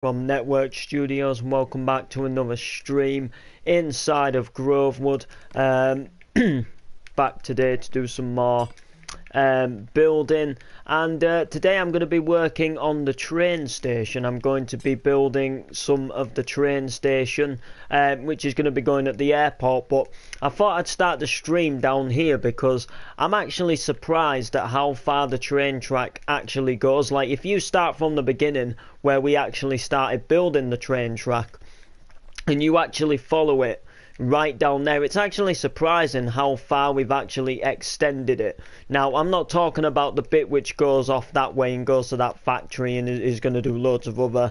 from Network Studios, and welcome back to another stream inside of Grovewood. Back today to do some more building, and today I'm going to be working on the train station. I'm going to be building some of the train station, which is going to be going at the airport, but I thought I'd start the stream down here because I'm actually surprised at how far the train track actually goes. Like, if you start from the beginning where we actually started building the train track and you actually follow it right down there, it's actually surprising how far we've actually extended it. Now, I'm not talking about the bit which goes off that way and goes to that factory and is going to do loads of other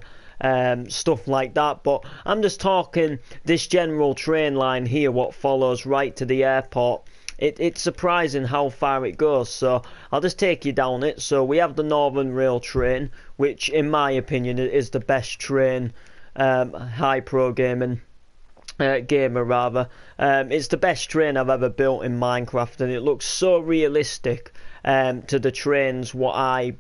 stuff like that, but I'm just talking this general train line here, what follows right to the airport. It's surprising how far it goes, so I'll just take you down it. So we have the Northern Rail train, which in my opinion is the best train, high pro gaming gamer rather. It's the best train I've ever built in Minecraft, and it looks so realistic to the trains what I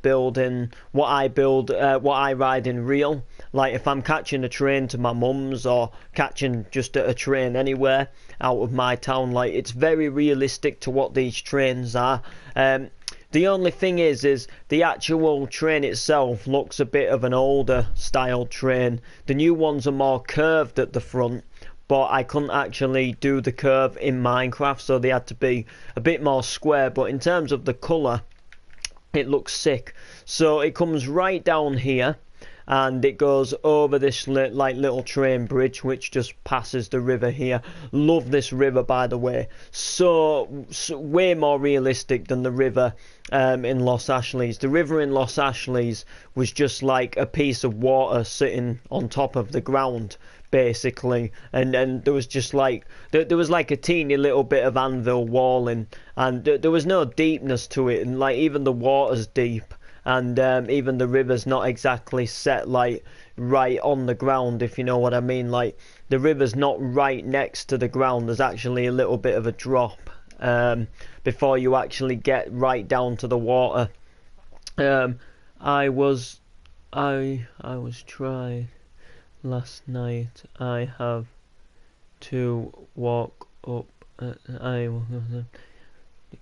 ride in real. Like, if I'm catching a train to my mum's or catching just a train anywhere out of my town, like, it's very realistic to what these trains are. The only thing is the actual train itself looks a bit of an older style train. The new ones are more curved at the front, but I couldn't actually do the curve in Minecraft, so they had to be a bit more square. But in terms of the colour, it looks sick. So it comes right down here, and it goes over this little train bridge which just passes the river here. Love this river, by the way. So way more realistic than the river in Los Ashleys. The river in Los Ashleys was just like a piece of water sitting on top of the ground, basically, and there was just like there was like a teeny little bit of anvil walling, and there was no deepness to it, and like even the water's deep, and even the river's not exactly set like right on the ground, if you know what I mean. Like, the river's not right next to the ground. There's actually a little bit of a drop before you actually get right down to the water. I was trying last night. I have to walk up. I will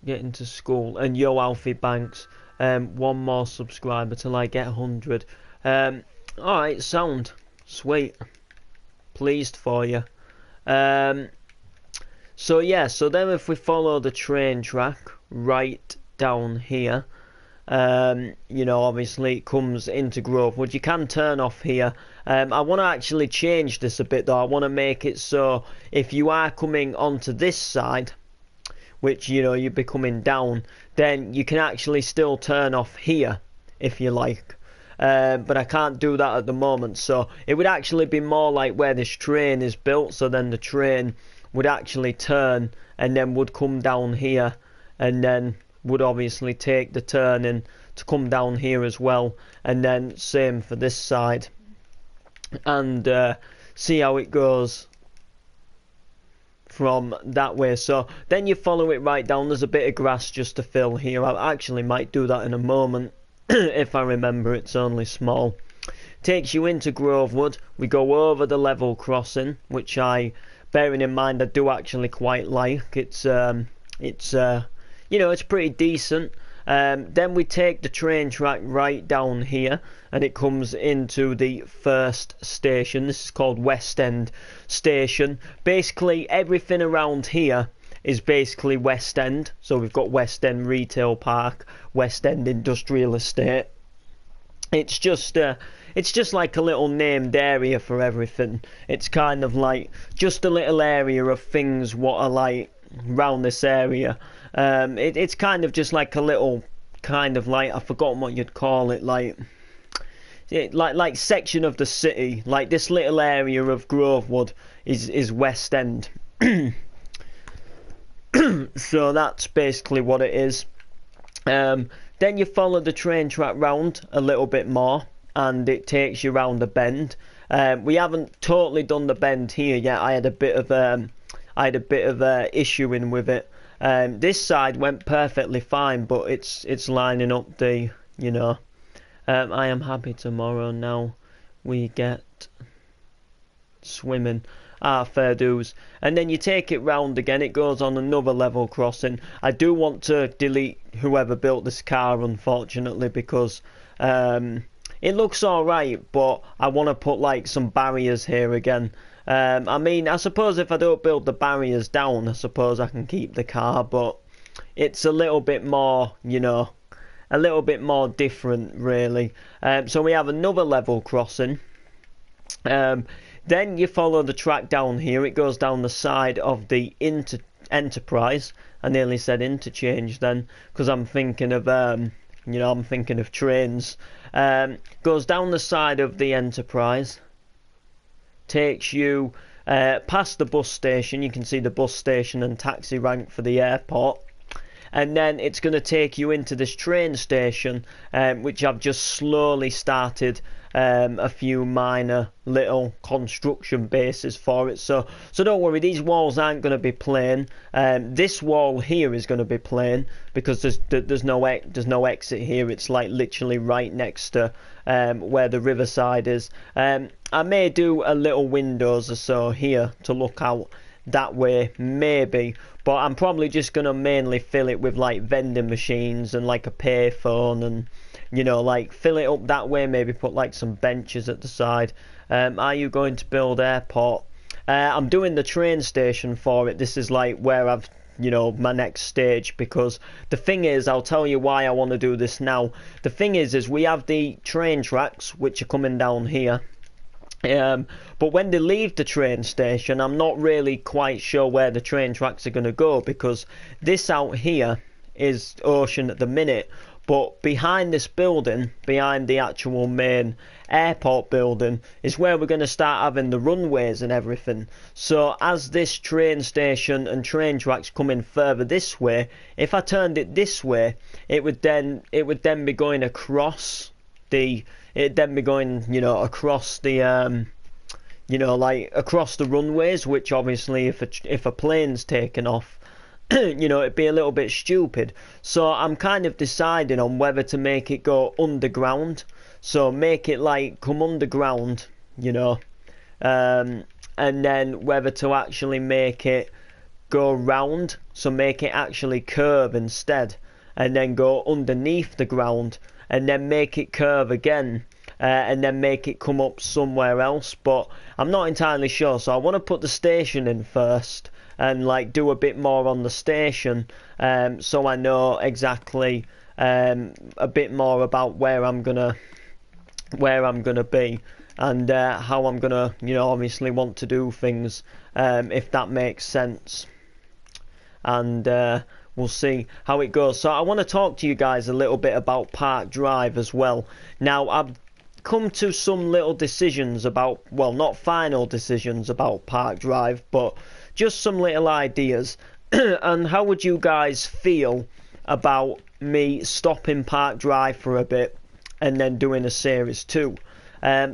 get into school. And yo, Alfie Banks, one more subscriber till I get 100. Alright, sound sweet. Pleased for you. So yeah, so then if we follow the train track right down here, you know, obviously it comes into Grovewood. You can turn off here. I want to actually change this a bit though. I want to make it so if you are coming onto this side, which, you know, you'd be coming down, then you can actually still turn off here if you like. But I can't do that at the moment, so it would actually be more like where this train is built. So then the train would actually turn and then would come down here, and then would obviously take the turn in to come down here as well, and then same for this side, and see how it goes from that way. So then you follow it right down. There's a bit of grass just to fill here. I actually might do that in a moment if I remember. It's only small. Takes you into Grovewood. We go over the level crossing, which bearing in mind I do actually quite like. It's you know, it's pretty decent. Then we take the train track right down here, and it comes into the first station. This is called West End Station. Basically everything around here is basically West End. So we've got West End Retail Park, West End Industrial Estate. It's just like a little named area for everything. It's kind of like just a little area of things what are like around this area. It's kind of just like a little kind of like, I've forgotten what you'd call it, like section of the city. Like, this little area of Grovewood is West End. So that's basically what it is. Then you follow the train track round a little bit more, and it takes you round the bend. We haven't totally done the bend here yet. I had a bit of issuing with it. This side went perfectly fine, but it's lining up the, you know. I am happy tomorrow now. we get swimming. Ah, fair dues. And then you take it round again, it goes on another level crossing. I do want to delete whoever built this car, unfortunately, because it looks alright, but I want to put like some barriers here again. I mean, I suppose if I don't build the barriers down, I suppose I can keep the car, but it's a little bit more, you know, a little bit more different, really. So we have another level crossing. Then you follow the track down here. It goes down the side of the Enterprise. I nearly said interchange then, because I'm thinking of, you know, I'm thinking of trains. Goes down the side of the Enterprise. Takes you past the bus station. You can see the bus station and taxi rank for the airport. And then it's going to take you into this train station, which I've just slowly started a few minor little construction bases for it. So don't worry, these walls aren't going to be plain. This wall here is going to be plain because there's no exit here. It's like literally right next to where the riverside is. I may do a little windows or so here to look out that way, maybe, but I'm probably just going to mainly fill it with like vending machines and like a payphone, and you know, like fill it up that way, maybe put like some benches at the side. Are you going to build airport? I'm doing the train station for it. This is like where I've, you know, my next stage, because the thing is, I'll tell you why I want to do this now. The thing is we have the train tracks which are coming down here. But when they leave the train station, I'm not really quite sure where the train tracks are going to go, because this out here is ocean at the minute, but behind this building, behind the actual main airport building, is where we're going to start having the runways and everything. So as this train station and train tracks come in further this way, if I turned it this way, it would then be going across the, it'd then be going, you know, across the you know, like across the runways, which obviously if a plane's taken off, you know, it'd be a little bit stupid. So I'm kind of deciding on whether to make it go underground, so make it like come underground, you know, and then whether to actually make it go round, so make it actually curve instead, and then go underneath the ground, and then make it curve again, and then make it come up somewhere else. But I'm not entirely sure, so I want to put the station in first and like do a bit more on the station, so I know exactly a bit more about where I'm gonna be, and how I'm gonna, you know, obviously want to do things, if that makes sense. And we'll see how it goes. So I want to talk to you guys a little bit about Park Drive as well. Now, I've come to some little decisions about, well, not final decisions about Park Drive, but just some little ideas. And how would you guys feel about me stopping Park Drive for a bit and then doing a series 2?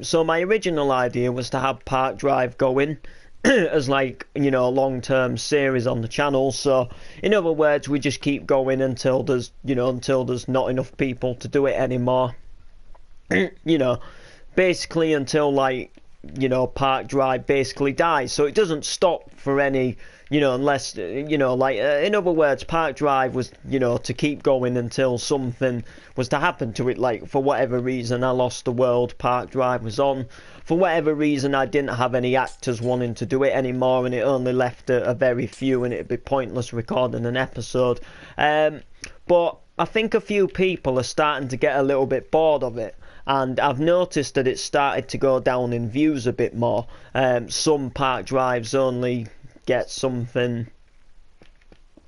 So my original idea was to have Park Drive going as like, you know, a long-term series on the channel. So in other words, we just keep going until there's, you know, until there's not enough people to do it anymore. You know, basically until like, you know, Park Drive basically dies. So it doesn't stop for any, you know, unless, you know, like, in other words, Park Drive was, you know, to keep going until something was to happen to it. Like, for whatever reason, I lost the world, Park Drive was on. For whatever reason, I didn't have any actors wanting to do it anymore, and it only left a very few, and it'd be pointless recording an episode. But I think a few people are starting to get a little bit bored of it, and I've noticed that it's started to go down in views a bit more. Some Park Drives only get something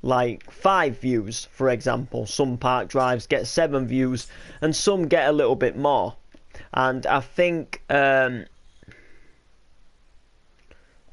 like 5 views, for example. Some Park Drives get 7 views, and some get a little bit more. And I think and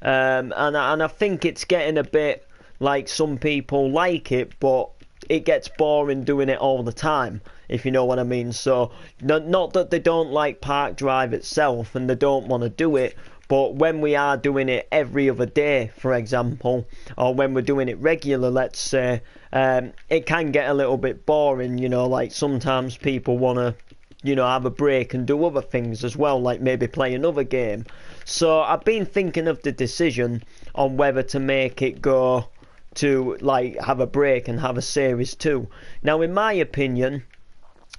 I think it's getting a bit like, some people like it, but it gets boring doing it all the time, if you know what I mean. So not that they don't like Park Drive itself and they don't want to do it, but when we are doing it every other day, for example, or when we're doing it regular, let's say, it can get a little bit boring, you know, like sometimes people want to, you know, have a break and do other things as well, like maybe play another game. So I've been thinking of the decision on whether to make it go to like have a break and have a series 2. Now in my opinion,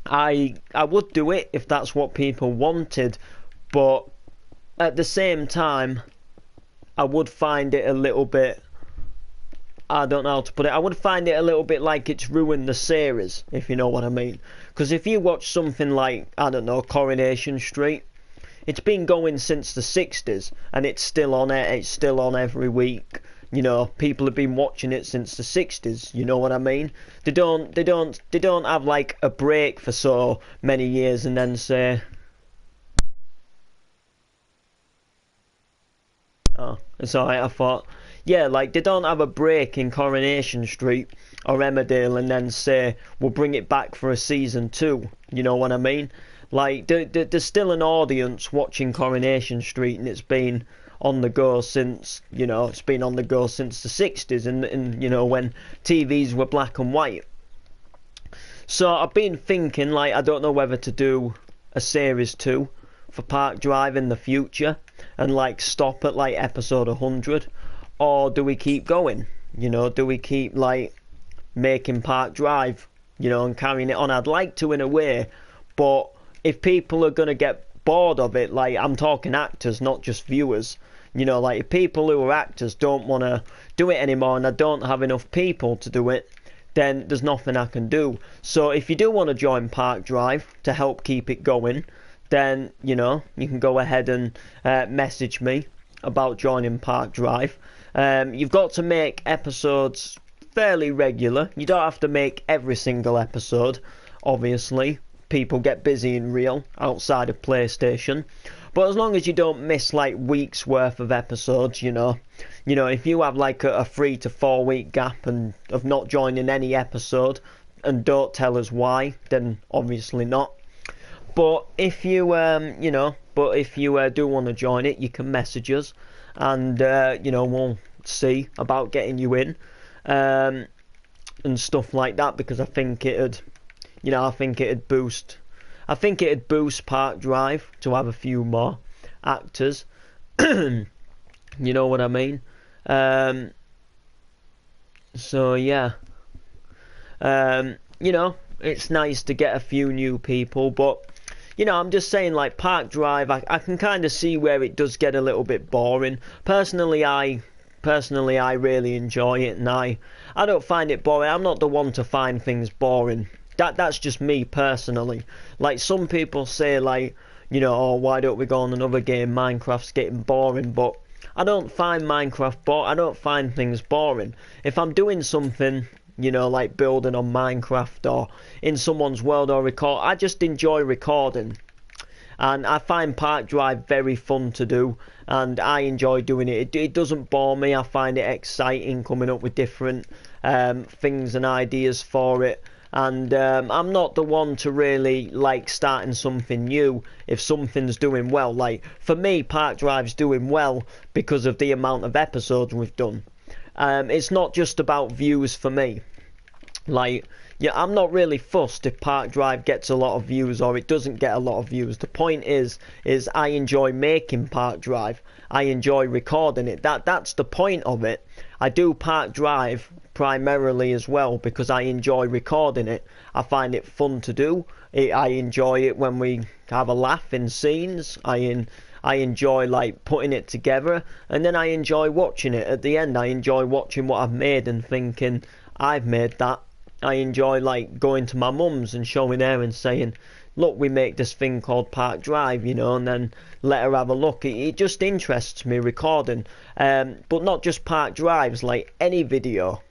I would do it if that's what people wanted, but at the same time I would find it a little bit, I don't know how to put it, I would find it a little bit like it's ruined the series, if you know what I mean. Because if you watch something like, I don't know, Coronation Street, it's been going since the 60s and it's still on it, it's still on every week. You know, people have been watching it since the 60s, you know what I mean? They don't have like a break for so many years and then say, oh, it's alright, I thought, yeah, like they don't have a break in Coronation Street or Emmerdale and then say, we'll bring it back for a season 2, you know what I mean? Like, there's still an audience watching Coronation Street and it's been on the go since, you know, it's been on the go since the 60s and you know, when TVs were black and white. So I've been thinking, like, I don't know whether to do a series 2 for Park Drive in the future and like stop at like episode 100, or do we keep going? You know, do we keep like making Park Drive, you know, and carrying it on? I'd like to in a way, but if people are going to get bored of it, like I'm talking actors, not just viewers, you know, like if people who are actors don't want to do it anymore and I don't have enough people to do it, then there's nothing I can do. So if you do want to join Park Drive to help keep it going, then, you know, you can go ahead and message me about joining Park Drive. You've got to make episodes fairly regular. You don't have to make every single episode, obviously. People get busy in real outside of PlayStation, but as long as you don't miss like weeks worth of episodes, you know, if you have like a 3 to 4 week gap and of not joining any episode and don't tell us why, then obviously not. But if you do want to join it, you can message us and you know, we'll see about getting you in and stuff like that, because I think it'd boost Park Drive to have a few more actors. You know what I mean? So yeah, you know, it's nice to get a few new people, but you know, I'm just saying, like Park Drive, I can kind of see where it does get a little bit boring. Personally, I really enjoy it, and I don't find it boring. I'm not the one to find things boring. That's just me personally. Like some people say, like, you know, oh, why don't we go on another game? Minecraft's getting boring, but I don't find Minecraft boring. I don't find things boring. If I'm doing something, you know, like building on Minecraft or in someone's world or record, I just enjoy recording. And I find Park Drive very fun to do, and I enjoy doing it. It doesn't bore me. I find it exciting coming up with different things and ideas for it. And I'm not the one to really like starting something new if something's doing well. Like for me, Park Drive's doing well because of the amount of episodes we've done. It's not just about views for me. Like, yeah, I'm not really fussed if Park Drive gets a lot of views or it doesn't get a lot of views. The point is I enjoy making Park Drive. I enjoy recording it. That's the point of it. I do Park Drive primarily as well because I enjoy recording it. I find it fun to do. I enjoy it when we have a laugh in scenes. I enjoy like putting it together, and then I enjoy watching it at the end. I enjoy watching what I've made and thinking I've made that. I enjoy like going to my mum's and showing her and saying, look, we make this thing called Park Drive, you know, and then let her have a look. It just interests me recording, but not just Park Drives, like any video.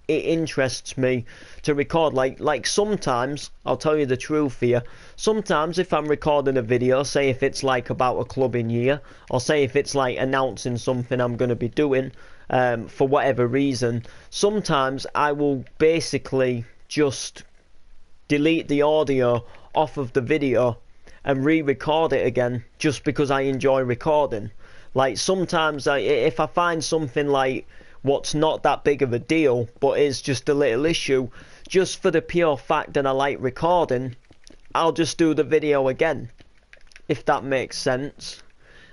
It interests me to record. Like sometimes, I'll tell you the truth here, sometimes if I'm recording a video, say if it's like about a clubbing year, or say if it's like announcing something I'm going to be doing, for whatever reason, sometimes I will basically just delete the audio off of the video and re-record it again just because I enjoy recording. Like sometimes if I find something like what's not that big of a deal but is just a little issue, just for the pure fact that I like recording, I'll just do the video again, if that makes sense.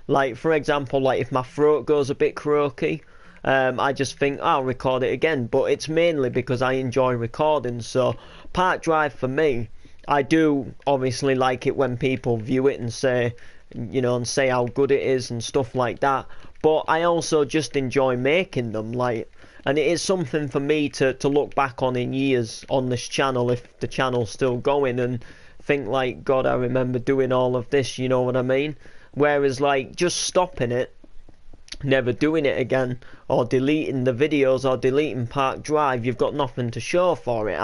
Like, for example, like if my throat goes a bit croaky, I just think I'll record it again. But it's mainly because I enjoy recording. So Park Drive for me, I do obviously like it when people view it and say, you know, and say how good it is and stuff like that. But I also just enjoy making them, like, and it is something for me to look back on in years on this channel, if the channel's still going, and think like, God, I remember doing all of this, you know what I mean? Whereas like just stopping it, never doing it again, or deleting the videos, or deleting Park Drive, you've got nothing to show for it.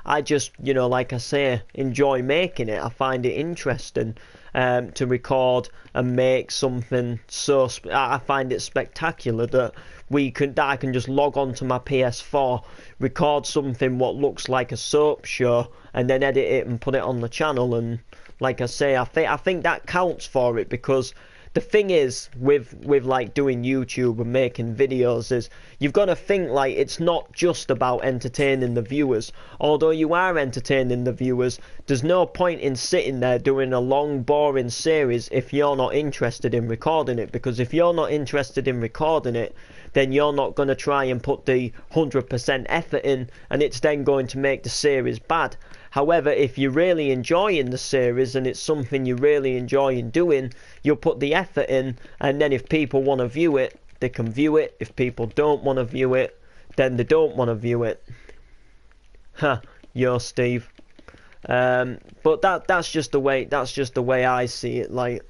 I just, you know, like I say, enjoy making it. I find it interesting to record and make something so I find it spectacular that I can just log on to my PS4, record something what looks like a soap show, and then edit it and put it on the channel. And like I say, I think that counts for it, because the thing is with like doing YouTube and making videos is you've got to think like it's not just about entertaining the viewers. Although you are entertaining the viewers, there's no point in sitting there doing a long boring series if you're not interested in recording it, because if you're not interested in recording it, then you're not going to try and put the 100% effort in, and it's then going to make the series bad. However, if you're really enjoying the series and it's something you really enjoy doing, you'll put the effort in, and then if people want to view it, they can view it. If people don't want to view it, then they don't want to view it. Ha, you're Steve. But that's just the way I see it. Like,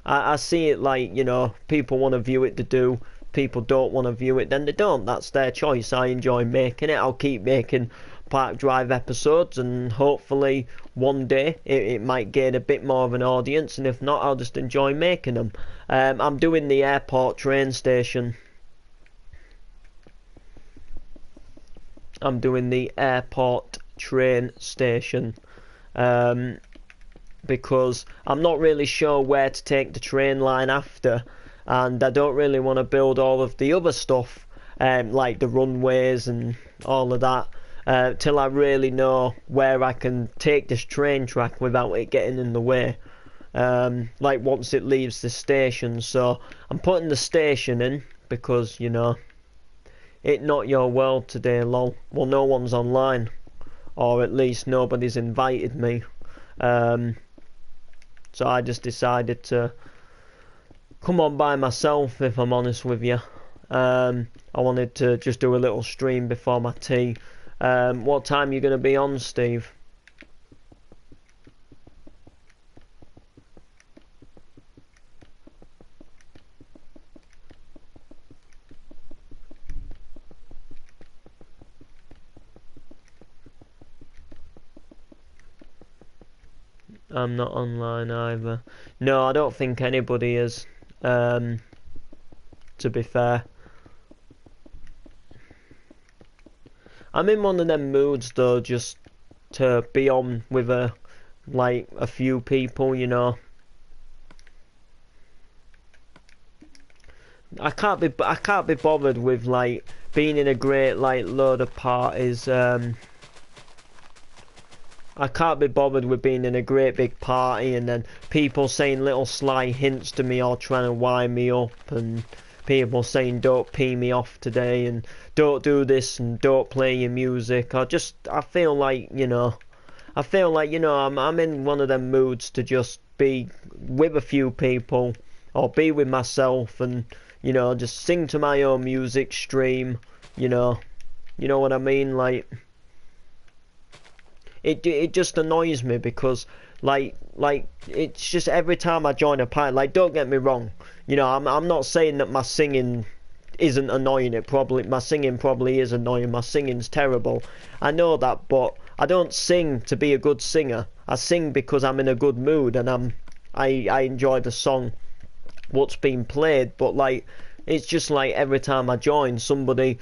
I see it like, you know, people want to view it, they do. People don't want to view it, then they don't. That's their choice. I enjoy making it. I'll keep making Park Drive episodes, and hopefully one day it might gain a bit more of an audience, and if not, I'll just enjoy making them. I'm doing the airport train station. I'm doing the airport train station because I'm not really sure where to take the train line after, and I don't really want to build all of the other stuff, like the runways and all of that, till I really know where I can take this train track without it getting in the way, like once it leaves the station. So I'm putting the station in because, you know, it not your world today, lol. Well, no one's online, or at least nobody's invited me, so I just decided to come on by myself, if I'm honest with you. I wanted to just do a little stream before my tea. What time are you going to be on, Steve? I'm not online either. No, I don't think anybody is, to be fair. I'm in one of them moods though, just to be on with a few people, you know. I can't be bothered with like being in a great load of parties. I can't be bothered with being in a great big party and then people saying little sly hints to me or trying to wind me up, and people saying don't pee me off today and don't do this and don't play your music. I feel like, you know, I'm in one of them moods to just be with a few people or be with myself and, you know, just sing to my own music, stream, you know what I mean? Like, it just annoys me because like it's just every time I join a party, like, don't get me wrong, you know, I'm not saying that my singing isn't annoying. My singing probably is annoying. My singing's terrible, I know that, but I don't sing to be a good singer. I sing because I'm in a good mood and I enjoy the song what's being played. But like, it's just like every time I join, somebody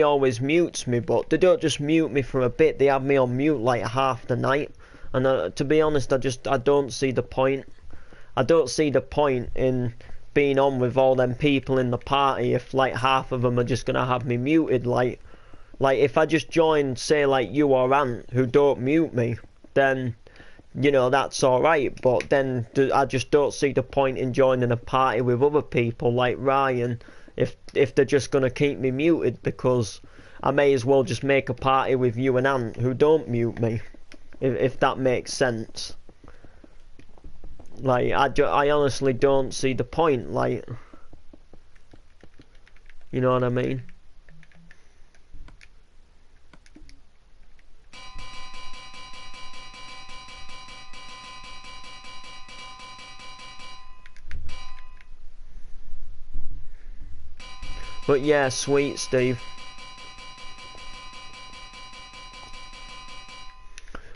always mutes me, but they don't just mute me for a bit, they have me on mute like half the night. And to be honest, I don't see the point. I don't see the point in being on with all them people in the party if like half of them are just gonna have me muted. Like if I just join, say like you or Ant, who don't mute me, then you know, that's alright, but then I just don't see the point in joining a party with other people like Ryan if they're just going to keep me muted, because I may as well just make a party with you and Ant who don't mute me, if that makes sense. Like, I honestly don't see the point, like, you know what I mean? But yeah, sweet Steve.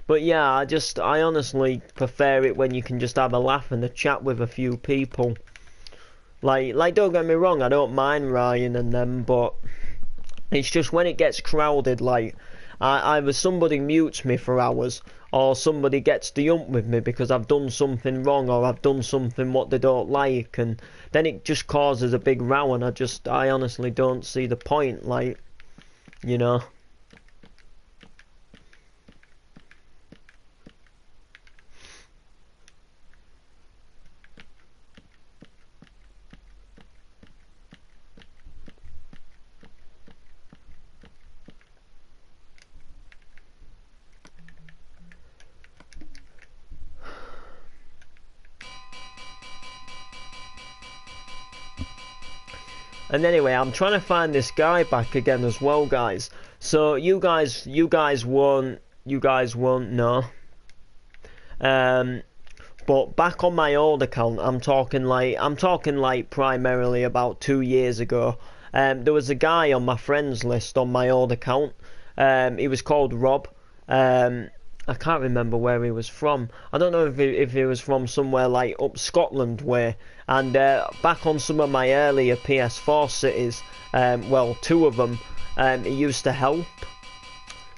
But yeah, I honestly prefer it when you can just have a laugh and a chat with a few people. Like don't get me wrong, I don't mind Ryan and them, but it's just when it gets crowded, like, either somebody mutes me for hours, or somebody gets the ump with me because I've done something wrong, or I've done something what they don't like, and then it just causes a big row, and I honestly don't see the point, like, you know. And anyway, I'm trying to find this guy back again as well, guys. So you guys won't know. But back on my old account, I'm talking like primarily about 2 years ago. There was a guy on my friends list on my old account. He was called Rob. I can't remember where he was from. I don't know if he was from somewhere like up Scotland way. And back on some of my earlier PS4 cities, well, 2 of them, he used to help.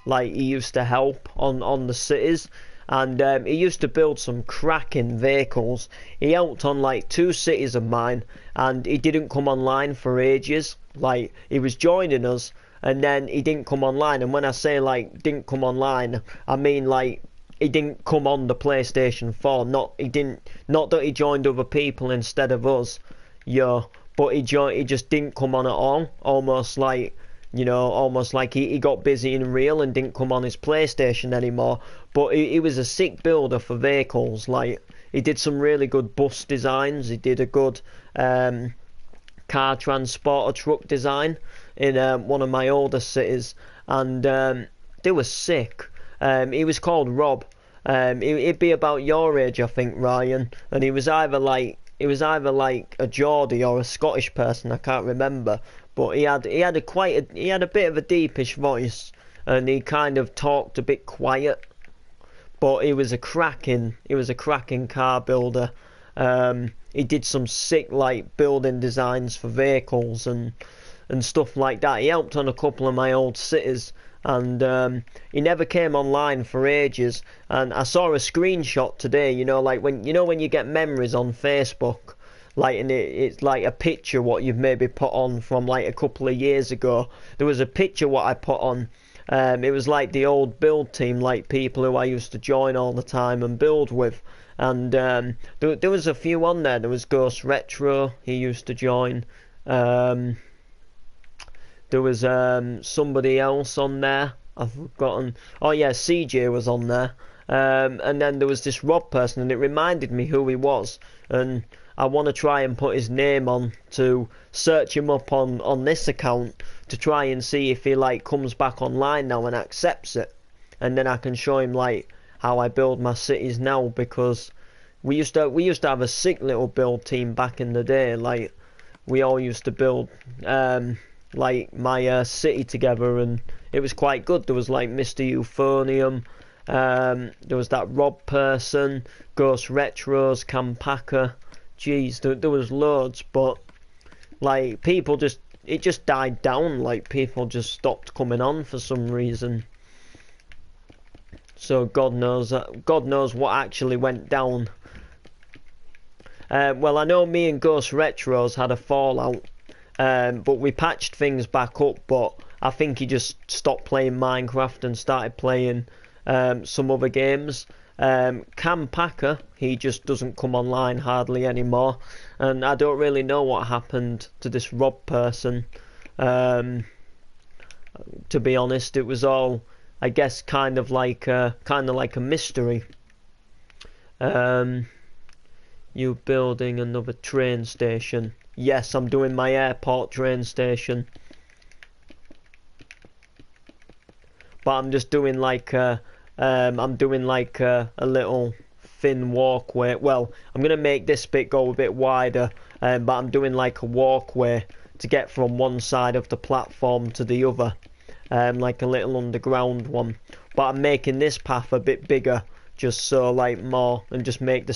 Like, he used to help on the cities. And he used to build some cracking vehicles. He helped on like 2 cities of mine, and he didn't come online for ages. Like, he was joining us, and then he didn't come online. And when I say like didn't come online, I mean like he didn't come on the PlayStation 4. Not that he joined other people instead of us, yeah, but he just didn't come on at all. Almost like, you know, almost like he got busy in real and didn't come on his PlayStation anymore. But he was a sick builder for vehicles. Like, he did some really good bus designs. He did a good car transporter truck design in one of my older cities, and they were sick. He was called Rob. He'd be about your age, I think, Ryan, and he was either like a Geordie or a Scottish person, I can't remember, but he had a bit of a deepish voice, and he kind of talked a bit quiet, but he was a cracking car builder. He did some sick like building designs for vehicles and stuff like that. He helped on a couple of my old cities, and he never came online for ages. And I saw a screenshot today, you know, like when you get memories on Facebook, like, and it's like a picture what you've maybe put on from like a couple of years ago. There was a picture what I put on. It was like the old build team, like people who I used to join all the time and build with. And there was a few on there. There was Ghost Retro, he used to join. There was somebody else on there, I've forgotten. Oh yeah, CJ was on there. And then there was this Rob person, and it reminded me who he was. And I want to try and put his name on to search him up on this account to try and see if he like comes back online now and accepts it. And then I can show him like how I build my cities now, because we used to have a sick little build team back in the day. Like, we all used to build like my city together, and it was quite good. There was like Mr. Euphonium, there was that Rob person, Ghost Retros, Campaca. Jeez, there was loads, but like it just died down. Like, people just stopped coming on for some reason. So God knows what actually went down. Well, I know me and Ghost Retros had a fallout, but we patched things back up. But I think he just stopped playing Minecraft and started playing some other games. Cam Packer, he just doesn't come online hardly anymore, and I don't really know what happened to this Rob person. To be honest, it was all, I guess, kind of like a mystery. You building another train station? Yes, I'm doing my airport train station, but I'm just doing like a little thin walkway. Well, I'm gonna make this bit go a bit wider, but I'm doing like a walkway to get from one side of the platform to the other, like a little underground one. But I'm making this path a bit bigger, just so like more, and just make the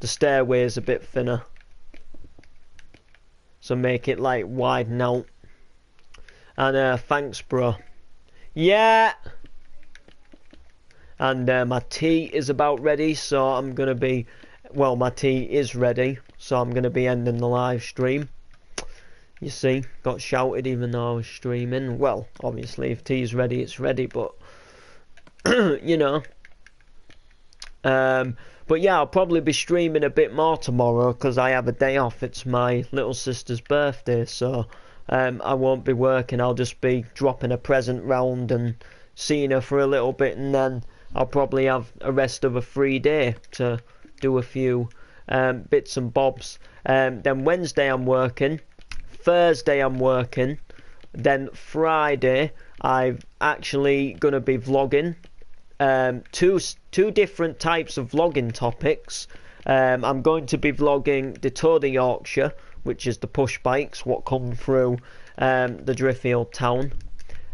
stairways a bit thinner. So make it like widen out. And thanks, bro. Yeah. And my tea is about ready, so I'm gonna be, well, my tea is ready, so I'm gonna be ending the live stream. You see, got shouted even though I was streaming. Well, obviously, if tea's ready, it's ready, but you know. But yeah, I'll probably be streaming a bit more tomorrow because I have a day off. It's my little sister's birthday, so I won't be working. I'll just be dropping a present round and seeing her for a little bit, and then I'll probably have a rest of a free day to do a few bits and bobs. Then Wednesday I'm working, Thursday I'm working, then Friday I'm actually going to be vlogging. Two different types of vlogging topics. I'm going to be vlogging the Tour de Yorkshire, which is the push bikes what come through the Driffield town,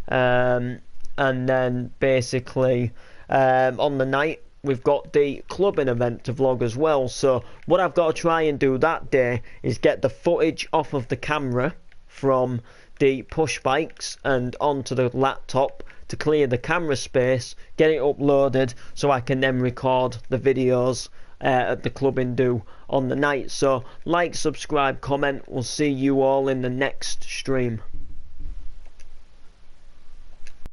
and then basically on the night we've got the clubbing event to vlog as well. So what I've got to try and do that day is get the footage off of the camera from the push bikes and onto the laptop to clear the camera space, get it uploaded so I can then record the videos at the clubbing do on the night. So like, subscribe, comment. We'll see you all in the next stream.